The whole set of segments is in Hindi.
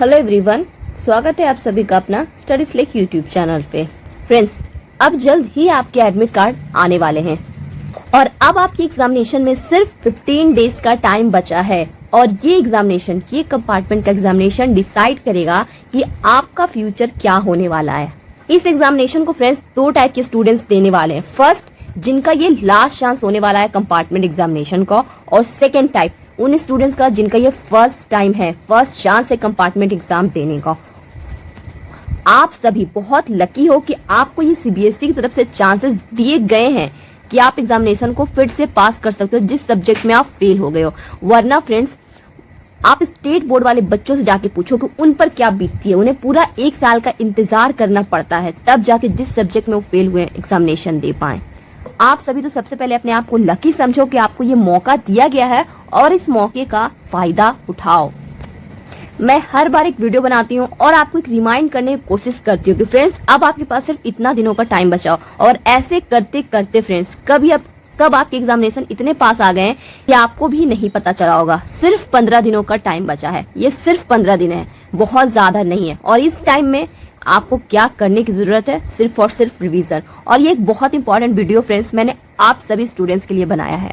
हेलो एवरीवन, स्वागत है आप सभी का अपना स्टडी स्लिक यूट्यूब चैनल पे। फ्रेंड्स, अब जल्द ही आपके एडमिट कार्ड आने वाले हैं और अब आपकी एग्जामिनेशन में सिर्फ 15 डेज का टाइम बचा है और ये कंपार्टमेंट का एग्जामिनेशन डिसाइड करेगा कि आपका फ्यूचर क्या होने वाला है। इस एग्जामिनेशन को फ्रेंड्स दो टाइप के स्टूडेंट्स देने वाले हैं। फर्स्ट, जिनका ये लास्ट चांस होने वाला है कंपार्टमेंट एग्जामिनेशन का, और सेकेंड टाइप उन स्टूडेंट्स का जिनका ये फर्स्ट टाइम है, फर्स्ट चांस है कंपार्टमेंट एग्जाम देने का। आप सभी बहुत लकी हो कि आपको ये सीबीएसई की तरफ से चांसेस दिए गए हैं कि आप एग्जामिनेशन को फिर से पास कर सकते हो जिस सब्जेक्ट में आप फेल हो गए हो। वरना फ्रेंड्स, आप स्टेट बोर्ड वाले बच्चों से जाके पूछो कि उन पर क्या बीतती है। उन्हें पूरा 1 साल का इंतजार करना पड़ता है, तब जाके जिस सब्जेक्ट में वो फेल हुए एग्जामिनेशन दे पाए। आप सभी तो सबसे पहले अपने आप को लकी समझो कि आपको ये मौका दिया गया है और इस मौके का फायदा उठाओ। मैं हर बार एक वीडियो बनाती हूँ और आपको एक रिमाइंड करने की कोशिश करती हूँ कि फ्रेंड्स, अब आपके पास सिर्फ इतना दिनों का टाइम बचाओ। और ऐसे करते करते फ्रेंड्स, कब आपके एग्जामिनेशन इतने पास आ गए कि आपको भी नहीं पता चला होगा। सिर्फ 15 दिनों का टाइम बचा है। ये सिर्फ 15 दिन है, बहुत ज्यादा नहीं है। और इस टाइम में आपको क्या करने की जरूरत है? सिर्फ और सिर्फ रिवीजन। और ये एक बहुत इंपॉर्टेंट वीडियो फ्रेंड्स मैंने आप सभी स्टूडेंट्स के लिए बनाया है।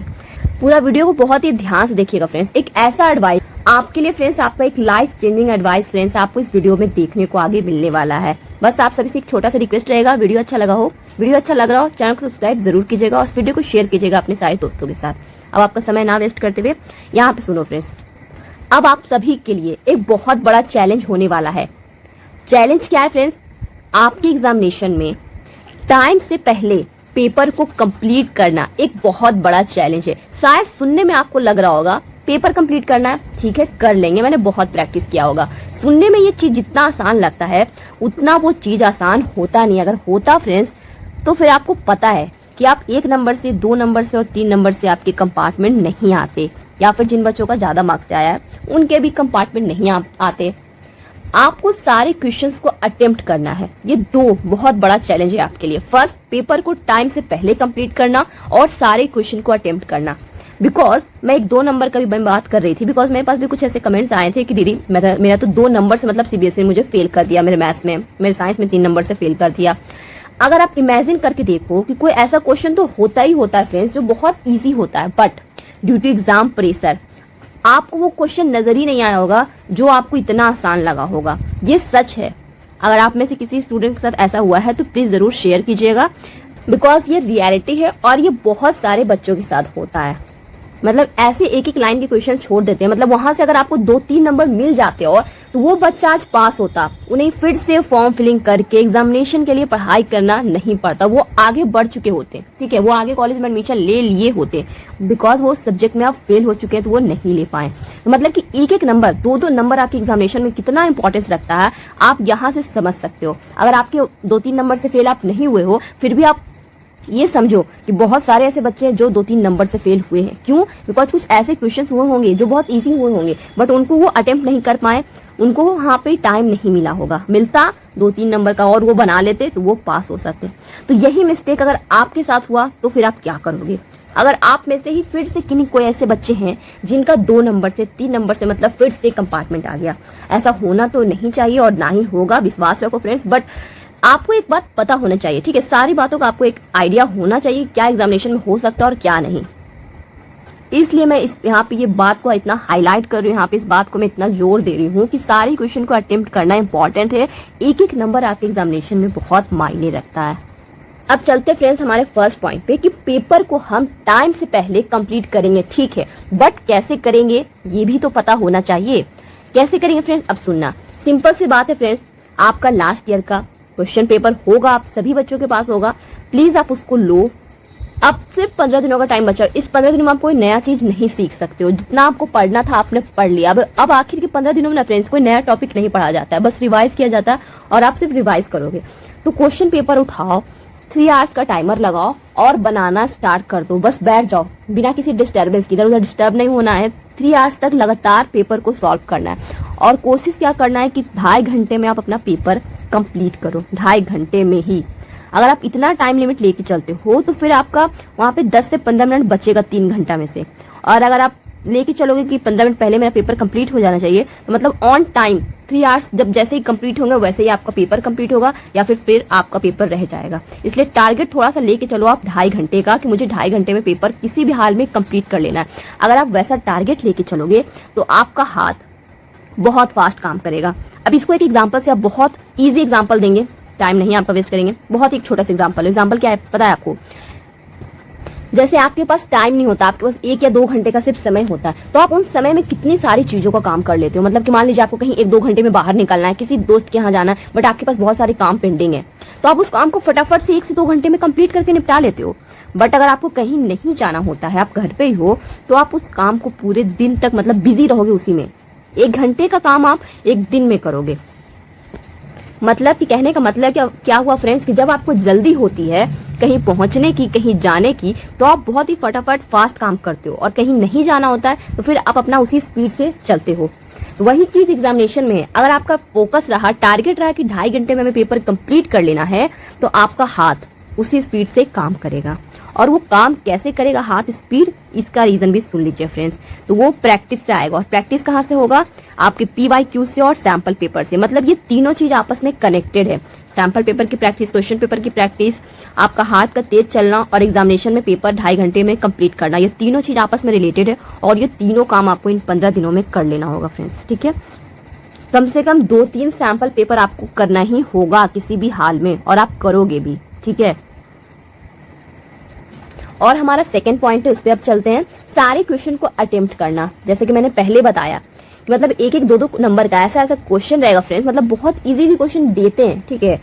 पूरा वीडियो को बहुत ही ध्यान से देखिएगा फ्रेंड्स। एक ऐसा एडवाइस आपके लिए फ्रेंड्स, आपका एक लाइफ चेंजिंग एडवाइस फ्रेंड्स आपको इस वीडियो में देखने को आगे मिलने वाला है। बस आप सभी से एक छोटा सा रिक्वेस्ट रहेगा, वीडियो अच्छा लगा रहा हो चैनल को सब्सक्राइब जरूर कीजिएगा और इस वीडियो को शेयर कीजिएगा अपने सारे दोस्तों के साथ। अब आपका समय ना वेस्ट करते हुए यहाँ पे सुनो फ्रेंड्स, अब आप सभी के लिए एक बहुत बड़ा चैलेंज होने वाला है। चैलेंज क्या है फ्रेंड्स? आपके एग्जामिनेशन में टाइम से पहले पेपर को कंप्लीट करना एक बहुत बड़ा चैलेंज है। शायद सुनने में आपको लग रहा होगा पेपर कंप्लीट करना है, ठीक है कर लेंगे, मैंने बहुत प्रैक्टिस किया होगा। सुनने में ये चीज जितना आसान लगता है उतना वो चीज आसान होता नहीं। अगर होता फ्रेंड्स तो फिर आपको पता है कि आप 1 नंबर से, 2 नंबर से और 3 नंबर से आपके कंपार्टमेंट नहीं आते, या फिर जिन बच्चों का ज्यादा मार्क्स से आया है उनके भी कंपार्टमेंट नहीं आते। आपको सारे क्वेश्चंस को अटेम्प्ट करना है। ये दो बहुत बड़ा चैलेंज है आपके लिए। फर्स्ट, पेपर को टाइम से पहले कंप्लीट करना और सारे क्वेश्चन को अटेम्प्ट करना। बिकॉज मैं एक 2 नंबर का भी बात कर रही थी, बिकॉज मेरे पास भी कुछ ऐसे कमेंट्स आए थे कि दीदी मेरा तो 2 नंबर से मतलब सीबीएसई ने मुझे फेल कर दिया, मेरे मैथ्स में, मेरे साइंस में 3 नंबर से फेल कर दिया। अगर आप इमेजिन करके देखो कि कोई ऐसा क्वेश्चन तो होता ही होता है फ्रेंड्स जो बहुत ईजी होता है, but due to exam pressure आपको वो क्वेश्चन नजर ही नहीं आया होगा जो आपको इतना आसान लगा होगा। ये सच है। अगर आप में से किसी स्टूडेंट के साथ ऐसा हुआ है तो प्लीज जरूर शेयर कीजिएगा, बिकॉज ये रियलिटी है और ये बहुत सारे बच्चों के साथ होता है। मतलब ऐसे एक लाइन के क्वेश्चन छोड़ देते हैं, मतलब वहां से अगर आपको 2-3 नंबर मिल जाते और तो वो बच्चा आज पास होता। उन्हें फिर से फॉर्म फिलिंग करके एग्जामिनेशन के लिए पढ़ाई करना नहीं पड़ता। वो आगे बढ़ चुके होते, ठीक है, वो आगे कॉलेज में एडमिशन ले लिए होते। बिकॉज वो सब्जेक्ट में आप फेल हो चुके हैं तो वो नहीं ले पाए। मतलब कि एक नंबर, 2-2 नंबर आपके एग्जामिनेशन में कितना इंपॉर्टेंस रखता है आप यहाँ से समझ सकते हो। अगर आपके 2-3 नंबर से फेल आप नहीं हुए हो, फिर भी आप ये समझो कि बहुत सारे ऐसे बच्चे हैं जो 2-3 नंबर से फेल हुए हैं। क्यों? बिकॉज कुछ ऐसे क्वेश्चंस हुए होंगे जो बहुत इजी हुए होंगे, बट उनको वो अटेम्प्ट नहीं कर पाए, उनको वहां पे टाइम नहीं मिला होगा। मिलता 2-3 नंबर का और वो बना लेते तो वो पास हो सकते। तो यही मिस्टेक अगर आपके साथ हुआ तो फिर आप क्या करोगे? अगर आप में से ही फिर से किन्हीं कोई ऐसे बच्चे हैं जिनका 2 नंबर से, 3 नंबर से मतलब फिर से कंपार्टमेंट आ गया, ऐसा होना तो नहीं चाहिए और ना ही होगा, विश्वास रखो फ्रेंड्स। बट आपको एक बात पता होना चाहिए, ठीक है, सारी बातों का आपको एक आइडिया होना चाहिए क्या एग्जामिनेशन में हो सकता है और क्या नहीं। इसलिए मैं यहाँ पे ये बात को इतना हाईलाइट कर रही हूँ, यहाँ पे इस बात को मैं इतना जोर दे रही हूँ कि सारे क्वेश्चन को अटेम्प्ट करना इंपॉर्टेंट है। एक नंबर आपके एग्जामिनेशन में बहुत मायने रखता है। अब चलते फ्रेंड्स हमारे फर्स्ट पॉइंट पे कि पेपर को हम टाइम से पहले कंप्लीट करेंगे, ठीक है, बट कैसे करेंगे ये भी तो पता होना चाहिए। कैसे करेंगे फ्रेंड्स? अब सुनना, सिंपल सी बात है फ्रेंड्स, आपका लास्ट ईयर का क्वेश्चन पेपर होगा, आप सभी बच्चों के पास होगा, प्लीज आप उसको लो। अब सिर्फ 15 दिनों का टाइम बचा। इस 15 दिनों में आप कोई नया चीज नहीं सीख सकते हो। जितना आपको पढ़ना था आपने पढ़ लिया। अब आखिर के 15 दिनों में ना फ्रेंड्स कोई नया टॉपिक नहीं पढ़ा जाता है, बस रिवाइज किया जाता है और आप सिर्फ रिवाइज करोगे। तो क्वेश्चन पेपर उठाओ, 3 आवर्स का टाइमर लगाओ और बनाना स्टार्ट कर दो। बस बैठ जाओ बिना किसी डिस्टर्बेंस के, इधर उधर डिस्टर्ब नहीं होना है। 3 आवर्स तक लगातार पेपर को सॉल्व करना है और कोशिश क्या करना है कि 2.5 घंटे में आप अपना पेपर कंप्लीट करो। 2.5 घंटे में ही अगर आप इतना टाइम लिमिट लेके चलते हो तो फिर आपका वहां पे 10 से 15 मिनट बचेगा 3 घंटा में से। और अगर आप लेके चलोगे कि 15 मिनट पहले मेरा पेपर कंप्लीट हो जाना चाहिए, तो मतलब ऑन टाइम 3 आवर्स जब जैसे ही कंप्लीट होंगे वैसे ही आपका पेपर कंप्लीट होगा, या फिर आपका पेपर रह जाएगा। इसलिए टारगेट थोड़ा सा लेके चलो आप 2.5 घंटे का, कि मुझे 2.5 घंटे में पेपर किसी भी हाल में कंप्लीट कर लेना है। अगर आप वैसा टारगेट लेके चलोगे तो आपका हाथ बहुत फास्ट काम करेगा। अब इसको एक एग्जाम्पल से आप बहुत ईजी एग्जाम्पल देंगे, टाइम नहीं आपका वेस्ट करेंगे। बहुत एक छोटा सा एग्जाम्पल क्या है पता है आपको? जैसे आपके पास टाइम नहीं होता, आपके पास 1 या 2 घंटे का सिर्फ समय होता है, तो आप उन समय में कितनी सारी चीजों का काम कर लेते हो। मतलब कि मान लीजिए आपको कहीं 1-2 घंटे में बाहर निकलना है, किसी दोस्त के यहाँ जाना है, बट आपके पास बहुत सारे काम पेंडिंग है, तो आप उस काम को फटाफट से 1 से 2 घंटे में कंप्लीट करके निपटा लेते हो। बट अगर आपको कहीं नहीं जाना होता है, आप घर पे ही हो, तो आप उस काम को पूरे दिन तक मतलब बिजी रहोगे उसी में। 1 घंटे का काम आप 1 दिन में करोगे। मतलब कि कहने का मतलब क्या हुआ फ्रेंड्स, कि जब आपको जल्दी होती है कहीं पहुंचने की, कहीं जाने की, तो आप बहुत ही फटाफट फास्ट काम करते हो, और कहीं नहीं जाना होता है तो फिर आप अपना उसी स्पीड से चलते हो। वही चीज एग्जामिनेशन में है। अगर आपका फोकस रहा, टारगेट रहा कि 2.5 घंटे में हमें पेपर कंप्लीट कर लेना है, तो आपका हाथ उसी स्पीड से काम करेगा। और वो काम कैसे करेगा हाथ स्पीड, इसका रीजन भी सुन लीजिए फ्रेंड्स। तो वो प्रैक्टिस से आएगा, और प्रैक्टिस कहाँ से होगा? आपके PYQ से और सैंपल पेपर से। मतलब ये तीनों चीज आपस में कनेक्टेड है। सैंपल पेपर की प्रैक्टिस, क्वेश्चन पेपर की प्रैक्टिस, आपका हाथ का तेज चलना, और एग्जामिनेशन में पेपर 2.5 घंटे में कंप्लीट करना, ये तीनों चीज आपस में रिलेटेड है। और ये तीनों काम आपको इन 15 दिनों में कर लेना होगा फ्रेंड्स, ठीक है। कम से कम 2-3 सैंपल पेपर आपको करना ही होगा किसी भी हाल में, और आप करोगे भी, ठीक है। और हमारा सेकंड पॉइंट है, उस पर अब चलते हैं। सारे क्वेश्चन को अटेम्प्ट करना। जैसे कि मैंने पहले बताया कि मतलब 1-1, 2-2 नंबर का ऐसा क्वेश्चन रहेगा फ्रेंड्स। मतलब बहुत इजी क्वेश्चन देते हैं, ठीक है,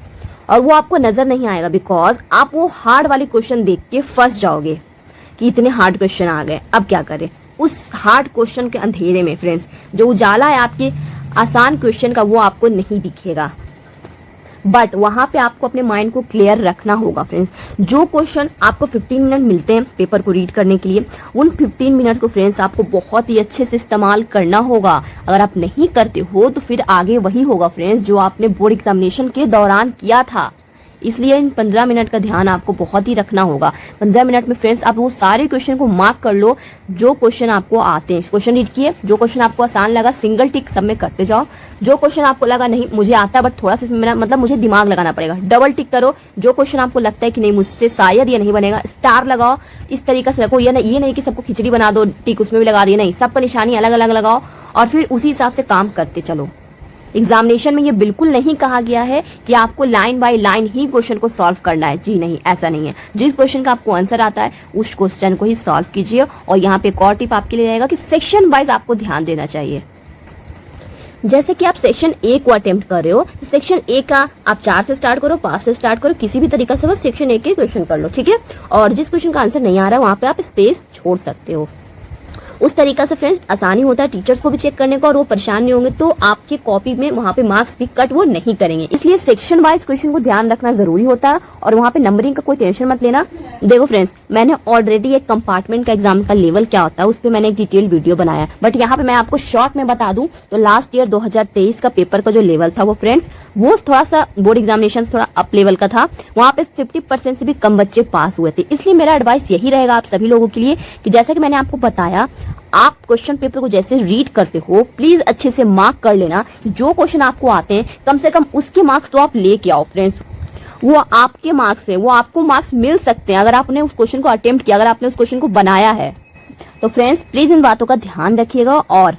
और वो आपको नजर नहीं आएगा, बिकॉज आप वो हार्ड वाले क्वेश्चन देख के फंस जाओगे कि इतने हार्ड क्वेश्चन आ गए, अब क्या करें। उस हार्ड क्वेश्चन के अंधेरे में फ्रेंड्स, जो उजाला है आपके आसान क्वेश्चन का, वो आपको नहीं दिखेगा। बट वहां पे आपको अपने माइंड को क्लियर रखना होगा फ्रेंड्स। जो क्वेश्चन आपको 15 मिनट मिलते हैं पेपर को रीड करने के लिए, उन 15 मिनट को फ्रेंड्स आपको बहुत ही अच्छे से इस्तेमाल करना होगा। अगर आप नहीं करते हो तो फिर आगे वही होगा फ्रेंड्स जो आपने बोर्ड एग्जामिनेशन के दौरान किया था। इसलिए इन 15 मिनट का ध्यान आपको बहुत ही रखना होगा। 15 मिनट में फ्रेंड्स आप वो सारे क्वेश्चन को मार्क कर लो जो क्वेश्चन आपको आते हैं। क्वेश्चन रीड किए, जो क्वेश्चन आपको आसान लगा सिंगल टिक सब में करते जाओ। जो क्वेश्चन आपको लगा नहीं मुझे आता बट थोड़ा सा मेरा मतलब मुझे दिमाग लगाना पड़ेगा, डबल टिक करो। जो क्वेश्चन आपको लगता है कि नहीं मुझसे शायद ये नहीं बनेगा, स्टार लगाओ। इस तरीके से रखो, ये नहीं कि सबको खिचड़ी बना दो टिक उसमें भी लगा दिए, नहीं, सबका निशानी अलग अलग लगाओ और फिर उसी हिसाब से काम करते चलो। एग्जामिनेशन में ये बिल्कुल नहीं कहा गया है कि आपको line by line he question को सॉल्व करना है, जी नहीं, ऐसा नहीं है। जिस क्वेश्चन का आपको आंसर आता है उस क्वेश्चन को ही सॉल्व कीजिए। और यहाँ पे एक और टिप आपके लिए रहेगा कि सेक्शन वाइज आपको ध्यान देना चाहिए। जैसे कि आप सेक्शन ए को अटेम्प्ट कर रहे हो, सेक्शन ए का आप 4 से स्टार्ट करो, 5 से स्टार्ट करो, किसी भी तरीका से बस सेक्शन ए के क्वेश्चन कर लो, ठीक है। और जिस क्वेश्चन का आंसर नहीं आ रहा वहां पे आप स्पेस छोड़ सकते हो। उस तरीका से फ्रेंड्स आसानी होता है टीचर्स को भी चेक करने को, और वो परेशान नहीं होंगे तो आपके कॉपी में वहां पे मार्क्स भी कट वो नहीं करेंगे। इसलिए सेक्शन वाइज क्वेश्चन को ध्यान रखना जरूरी होता है और वहां पे नंबरिंग का कोई टेंशन मत लेना। देखो फ्रेंड्स, मैंने ऑलरेडी एक कंपार्टमेंट का एग्जाम का लेवल क्या होता है उस पर मैंने एक डिटेल वीडियो बनाया, बट यहाँ पे मैं आपको शॉर्ट में बता दूं तो लास्ट ईयर 2023 का पेपर का जो लेवल था वो फ्रेंड्स वो थोड़ा सा बोर्ड एग्जामिनेशन थोड़ा अप लेवल का था। वहां पे 50% से भी कम बच्चे पास हुए थे। इसलिए मेरा एडवाइस यही रहेगा आप सभी लोगों के लिए कि जैसा कि मैंने आपको बताया, आप क्वेश्चन पेपर को जैसे रीड करते हो प्लीज अच्छे से मार्क कर लेना। जो क्वेश्चन आपको आते हैं कम से कम उसके मार्क्स तो आप लेके आओ फ्रेंड्स। वो आपके मार्क्स है, वो आपको मार्क्स मिल सकते हैं अगर आपने उस क्वेश्चन को अटेम्प्ट किया, अगर आपने उस क्वेश्चन को बनाया है। तो फ्रेंड्स प्लीज इन बातों का ध्यान रखिएगा। और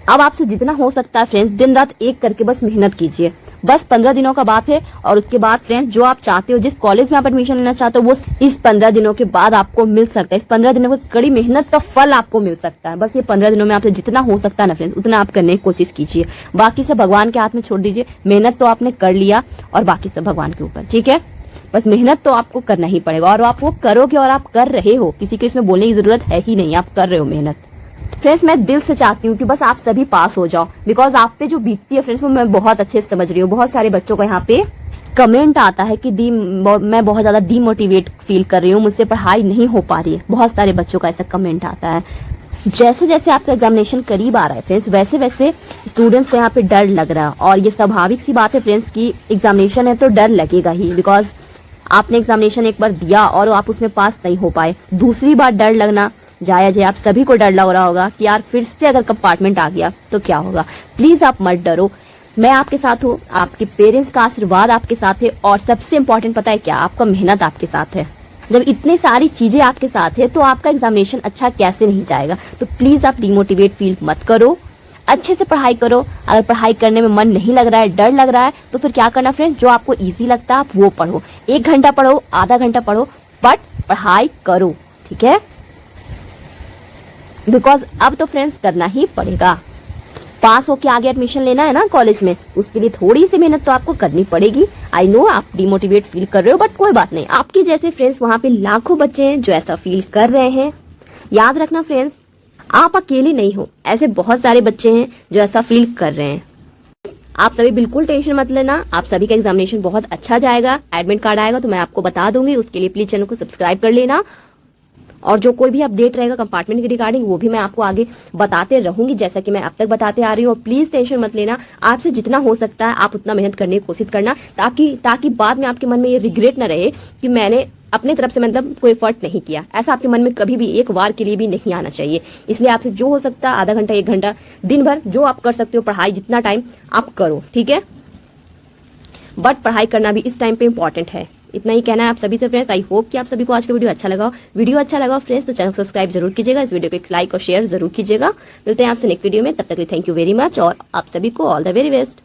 अब आपसे जितना हो सकता है फ्रेंड्स दिन रात एक करके बस मेहनत कीजिए। बस 15 दिनों का बात है और उसके बाद फ्रेंड्स जो आप चाहते हो, जिस कॉलेज में आप एडमिशन लेना चाहते हो, वो इस 15 दिनों के बाद आपको मिल सकता है। इस 15 दिनों की कड़ी मेहनत का फल आपको मिल सकता है। बस ये 15 दिनों में आपसे जितना हो सकता है ना फ्रेंड्स उतना आप करने की कोशिश कीजिए। बाकी सब भगवान के हाथ में छोड़ दीजिए। मेहनत तो आपने कर लिया और बाकी सब भगवान के ऊपर, ठीक है। बस मेहनत तो आपको करना ही पड़ेगा और आप वो करोगे और आप कर रहे हो। किसी को इसमें बोलने की जरूरत है ही नहीं, आप कर रहे हो मेहनत। फ्रेंड्स मैं दिल से चाहती हूँ कि बस आप सभी पास हो जाओ, बिकॉज आप पे जो बीतती है फ्रेंड्स वो मैं बहुत अच्छे से समझ रही हूँ। बहुत सारे बच्चों का यहाँ पे कमेंट आता है कि मैं बहुत ज्यादा डीमोटिवेट फील कर रही हूँ, मुझसे पढ़ाई नहीं हो पा रही है। बहुत सारे बच्चों का ऐसा कमेंट आता है। जैसे जैसे आपका एग्जामिनेशन करीब आ रहा है फ्रेंड्स वैसे वैसे स्टूडेंट्स को यहाँ पे डर लग रहा है। और ये स्वाभाविक सी बात है फ्रेंड्स की एग्जामिनेशन है तो डर लगेगा ही, बिकॉज आपने एग्जामिनेशन एक बार दिया और आप उसमें पास नहीं हो पाए, दूसरी बार डर लगना जायज है, आप सभी को डर लग रहा होगा कि यार फिर से अगर कंपार्टमेंट आ गया तो क्या होगा। प्लीज आप मत डरो, मैं आपके साथ हूँ, आपके पेरेंट्स का आशीर्वाद आपके साथ है, और सबसे इम्पोर्टेंट पता है क्या, आपका मेहनत आपके साथ है। जब इतनी सारी चीजें आपके साथ है तो आपका एग्जामिनेशन अच्छा कैसे नहीं जाएगा। तो प्लीज आप डिमोटिवेट फील मत करो, अच्छे से पढ़ाई करो। अगर पढ़ाई करने में मन नहीं लग रहा है, डर लग रहा है, तो फिर क्या करना फ्रेंड्स, जो आपको इजी लगता है आप वो पढ़ो। 1 घंटा पढ़ो, आधा घंटा पढ़ो, बट पढ़ाई करो, ठीक है। बिकॉज अब तो फ्रेंड्स करना ही पड़ेगा, पास होके आगे एडमिशन लेना है ना कॉलेज में, उसके लिए थोड़ी सी मेहनत तो आपको करनी पड़ेगी। आई नो आप डिमोटिवेट फील कर रहे हो, बट कोई बात नहीं, आपके जैसे फ्रेंड्स वहाँ पे लाखों बच्चे हैं जो ऐसा फील कर रहे हैं। याद रखना फ्रेंड्स, आप अकेले नहीं हो, ऐसे बहुत सारे बच्चे हैं जो ऐसा फील कर रहे हैं। आप सभी बिल्कुल टेंशन मत लेना, आप सभी का एग्जामिनेशन बहुत अच्छा जाएगा। एडमिट कार्ड आएगा तो मैं आपको बता दूंगी, उसके लिए प्लीज चैनल को सब्सक्राइब कर लेना, और जो कोई भी अपडेट रहेगा कंपार्टमेंट के रिगार्डिंग वो भी मैं आपको आगे बताते रहूंगी, जैसा कि मैं अब तक बताते आ रही हूँ। प्लीज टेंशन मत लेना, आपसे जितना हो सकता है आप उतना मेहनत करने की कोशिश करना, ताकि बाद में आपके मन में ये रिग्रेट न रहे कि मैंने अपने तरफ से मतलब कोई एफर्ट नहीं किया। ऐसा आपके मन में कभी भी एक बार के लिए भी नहीं आना चाहिए। इसलिए आपसे जो हो सकता है आधा घंटा 1 घंटा दिन भर जो आप कर सकते हो पढ़ाई, जितना टाइम आप करो, ठीक है। बट पढ़ाई करना भी इस टाइम पे इंपॉर्टेंट है। इतना ही कहना है आप सभी से फ्रेंड्स। आई होप कि आप सभी को आज का वीडियो अच्छा लगा। वीडियो अच्छा लगा फ्रेंड्स तो चैनल को सब्सक्राइब जरूर कीजिएगा, इस वीडियो को एक लाइक और शेयर जरूर कीजिएगा। मिलते हैं आपसे नेक्स्ट वीडियो में, तब तक के लिए थैंक यू वेरी मच, और आप सभी को ऑल द वेरी बेस्ट।